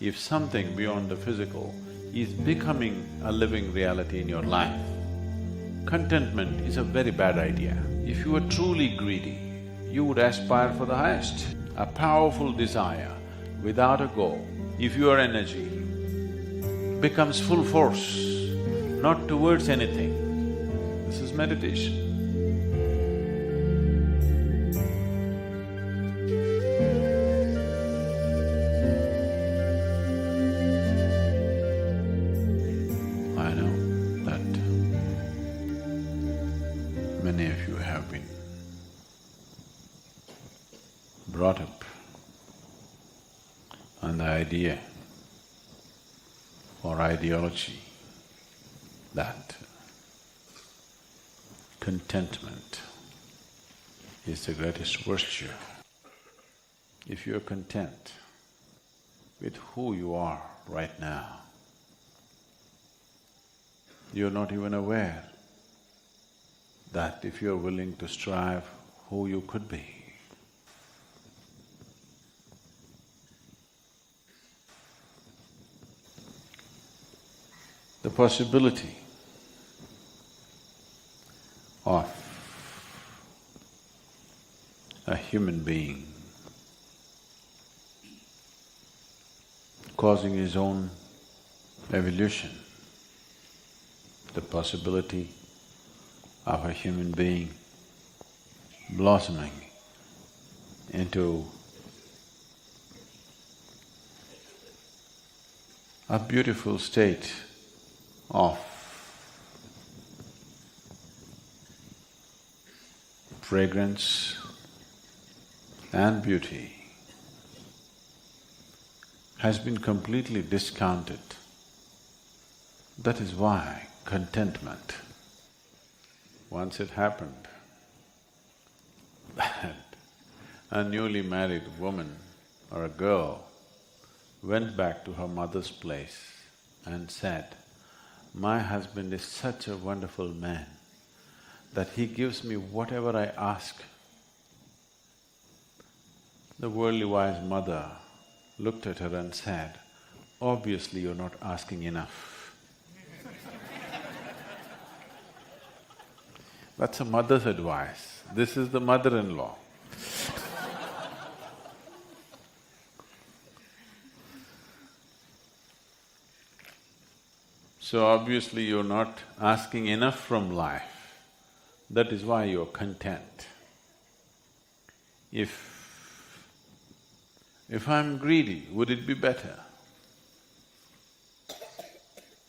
If something beyond the physical is becoming a living reality in your life, contentment is a very bad idea. If you are truly greedy, you would aspire for the highest. A powerful desire without a goal, if your energy becomes full force, not towards anything, this is meditation. I know that many of you have been brought up on the idea or ideology that contentment is the greatest virtue. If you're content with who you are right now, you're not even aware that if you're willing to strive, who you could be. The possibility of a human being causing his own evolution, the possibility of a human being blossoming into a beautiful state of fragrance and beauty has been completely discounted. That is why contentment, once it happened that a newly married woman or a girl went back to her mother's place and said, "My husband is such a wonderful man that he gives me whatever I ask." The worldly wise mother looked at her and said, "Obviously you're not asking enough." That's a mother's advice. This is the mother-in-law. So obviously you're not asking enough from life. That is why you're content. If I'm greedy, would it be better?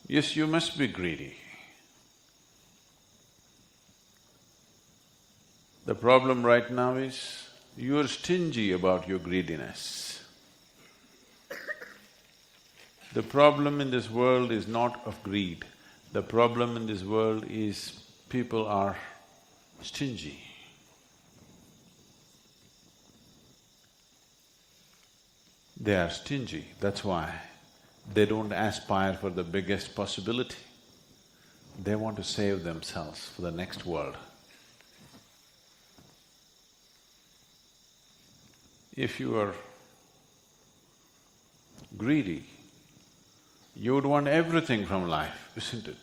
Yes, you must be greedy. The problem right now is you're stingy about your greediness. The problem in this world is not of greed. The problem in this world is people are stingy. They are stingy, that's why they don't aspire for the biggest possibility. They want to save themselves for the next world. If you are greedy, you would want everything from life, isn't it?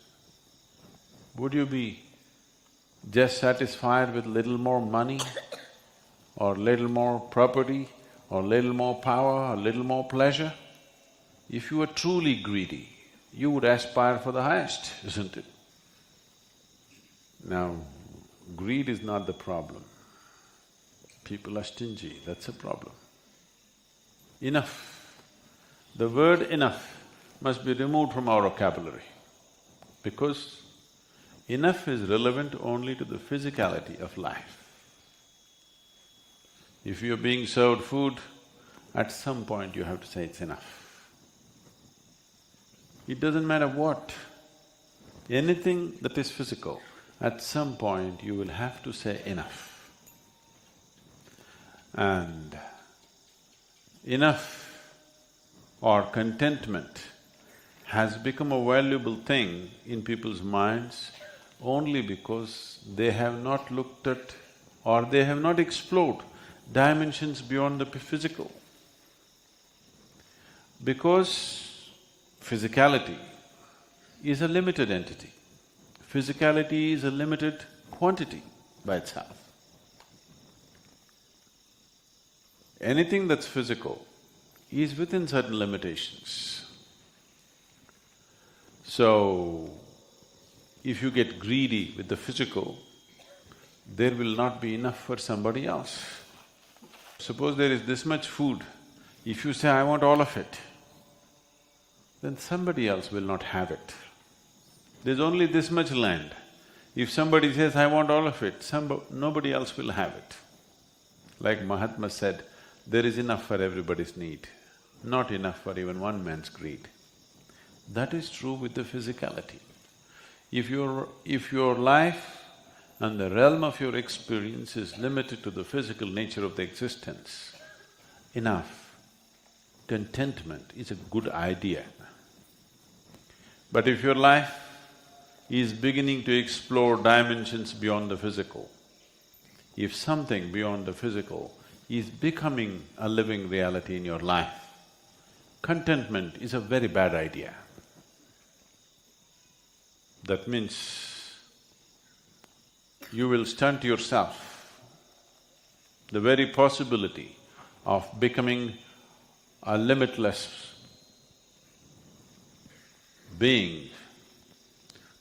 Would you be just satisfied with little more money or little more property or little more power or little more pleasure? If you were truly greedy, you would aspire for the highest, isn't it? Now, greed is not the problem. People are stingy, that's a problem. Enough. The word enough must be removed from our vocabulary because enough is relevant only to the physicality of life. If you're being served food, at some point you have to say it's enough. It doesn't matter what, anything that is physical, at some point you will have to say enough. And enough or contentment has become a valuable thing in people's minds only because they have not looked at or they have not explored dimensions beyond the physical. Because physicality is a limited entity. Physicality is a limited quantity by itself. Anything that's physical is within certain limitations. So, if you get greedy with the physical, there will not be enough for somebody else. Suppose there is this much food, if you say, I want all of it, then somebody else will not have it. There's only this much land. If somebody says, I want all of it, nobody else will have it. Like Mahatma said, there is enough for everybody's need, not enough for even one man's greed. That is true with the physicality. If your life and the realm of your experience is limited to the physical nature of the existence, enough, contentment is a good idea. But if your life is beginning to explore dimensions beyond the physical, if something beyond the physical is becoming a living reality in your life, contentment is a very bad idea. That means you will stunt yourself. The very possibility of becoming a limitless being,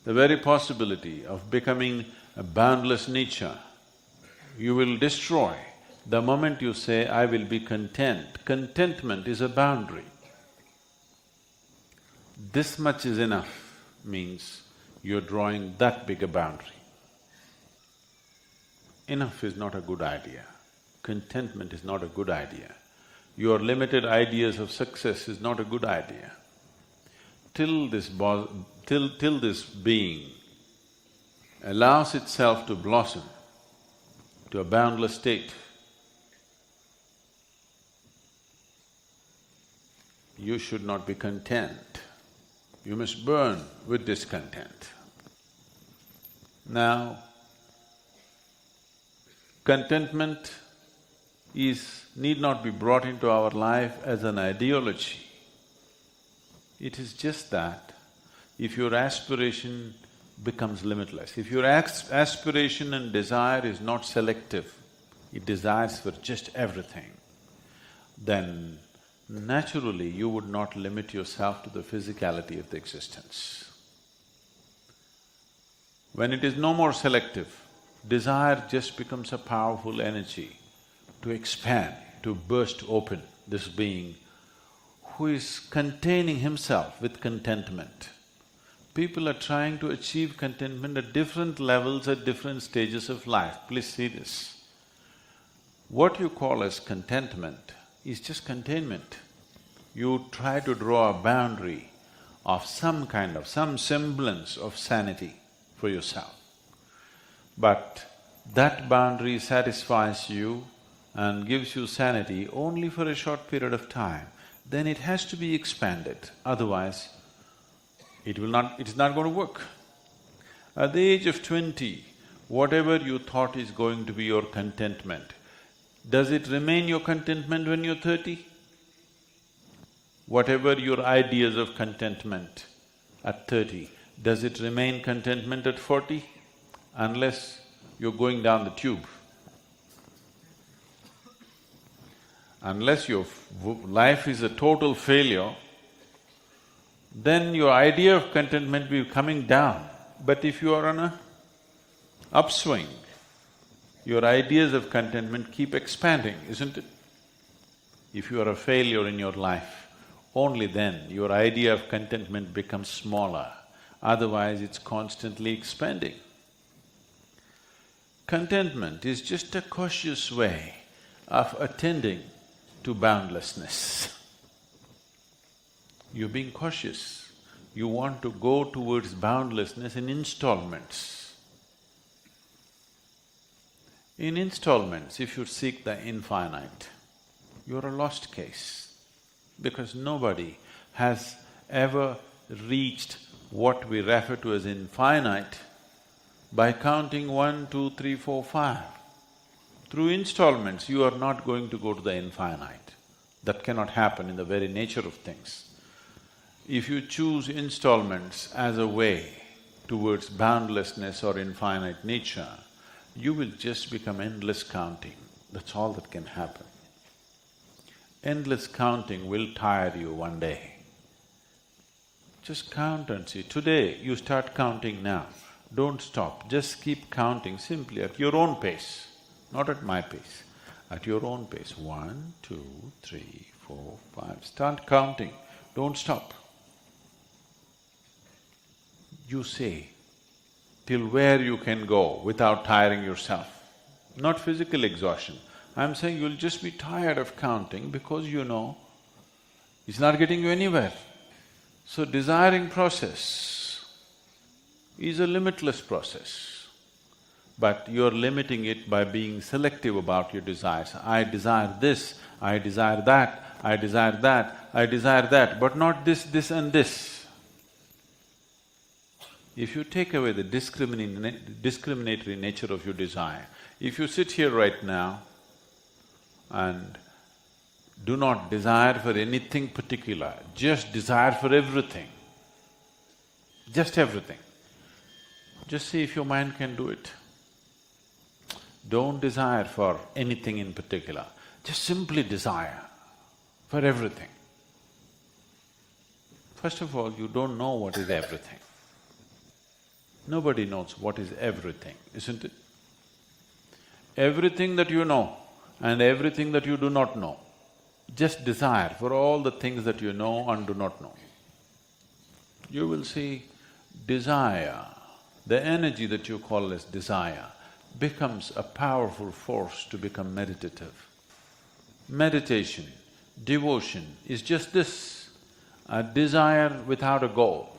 the very possibility of becoming a boundless nature, you will destroy the moment you say, I will be content. Contentment is a boundary. This much is enough means you're drawing that big a boundary. Enough is not a good idea. Contentment is not a good idea. Your limited ideas of success is not a good idea. Till this being allows itself to blossom to a boundless state, you should not be content. You must burn with discontent. Now, contentment need not be brought into our life as an ideology. It is just that if your aspiration becomes limitless, if your aspiration and desire is not selective, it desires for just everything, then naturally you would not limit yourself to the physicality of the existence. When it is no more selective, desire just becomes a powerful energy to expand, to burst open this being who is containing himself with contentment. People are trying to achieve contentment at different levels, at different stages of life. Please see this. What you call as contentment is just containment. You try to draw a boundary of some semblance of sanity for yourself. But that boundary satisfies you and gives you sanity only for a short period of time. Then it has to be expanded, otherwise it is not going to work. At the age of 20, whatever you thought is going to be your contentment, does it remain your contentment when you're 30? Whatever your ideas of contentment at 30, does it remain contentment at 40? Unless you're going down the tube. Unless your life is a total failure, then your idea of contentment will be coming down. But if you are on a upswing, your ideas of contentment keep expanding, isn't it? If you are a failure in your life, only then your idea of contentment becomes smaller, otherwise it's constantly expanding. Contentment is just a cautious way of attending to boundlessness. You're being cautious. You want to go towards boundlessness in installments. In installments, if you seek the infinite, you're a lost case, because nobody has ever reached what we refer to as infinite by counting 1, 2, 3, 4, 5. Through installments, you are not going to go to the infinite. That cannot happen in the very nature of things. If you choose installments as a way towards boundlessness or infinite nature, you will just become endless counting. That's all that can happen. Endless counting will tire you one day. Just count and see. Today, you start counting now. Don't stop, just keep counting simply at your own pace, not at my pace, at your own pace. 1, 2, 3, 4, 5. Start counting, don't stop. You say till where you can go without tiring yourself. Not physical exhaustion. I'm saying you'll just be tired of counting because you know it's not getting you anywhere. So desiring process is a limitless process, but you're limiting it by being selective about your desires. I desire this, I desire that, I desire that, I desire that, but not this, this and this. If you take away the discriminatory nature of your desire, if you sit here right now and do not desire for anything particular, just desire for everything, just everything, just see if your mind can do it. Don't desire for anything in particular, just simply desire for everything. First of all, you don't know what is everything. Nobody knows what is everything, isn't it? Everything that you know and everything that you do not know, just desire for all the things that you know and do not know. You will see desire, the energy that you call as desire, becomes a powerful force to become meditative. Meditation, devotion is just this, a desire without a goal.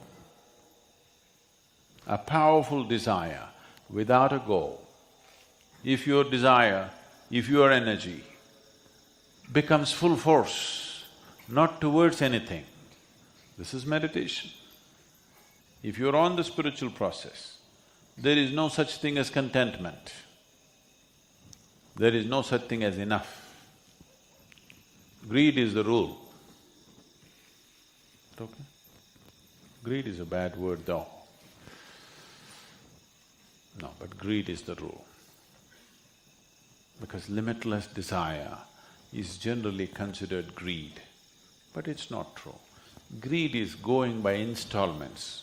A powerful desire without a goal. If your desire, if your energy becomes full force, not towards anything, this is meditation. If you're on the spiritual process, there is no such thing as contentment. There is no such thing as enough. Greed is the rule. Okay? Greed is a bad word though. No, but greed is the rule. Because limitless desire is generally considered greed, but it's not true. Greed is going by installments.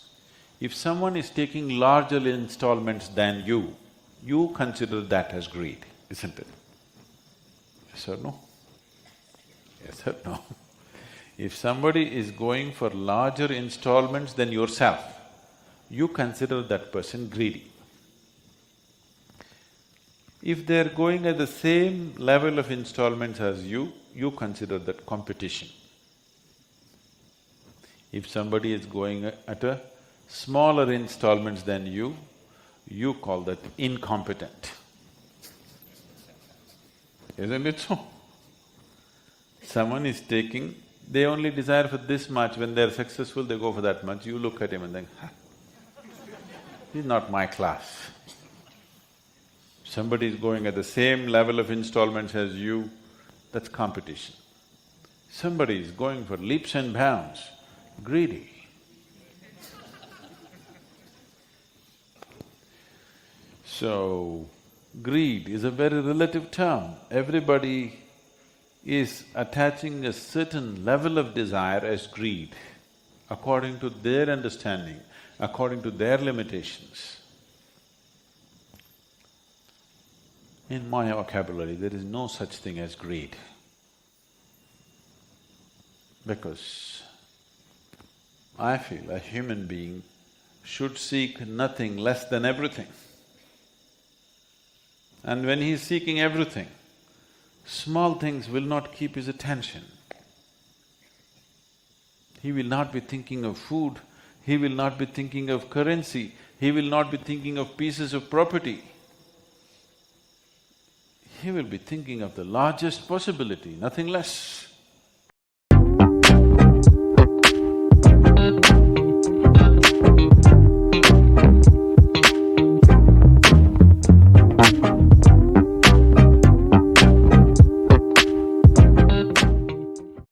If someone is taking larger installments than you consider that as greed, isn't it? Yes or no? Yes or no? If somebody is going for larger installments than yourself, you consider that person greedy. If they're going at the same level of installments as you consider that competition. If somebody is going at a smaller installments than you call that incompetent. Isn't it so? Someone is taking, they only desire for this much, when they're successful they go for that much, you look at him and think, he's not my class. Somebody is going at the same level of installments as you, that's competition. Somebody is going for leaps and bounds, greedy. So, greed is a very relative term. Everybody is attaching a certain level of desire as greed, according to their understanding, according to their limitations. In my vocabulary, there is no such thing as greed. Because I feel a human being should seek nothing less than everything. And when he is seeking everything, small things will not keep his attention. He will not be thinking of food, he will not be thinking of currency, he will not be thinking of pieces of property. He will be thinking of the largest possibility, nothing less.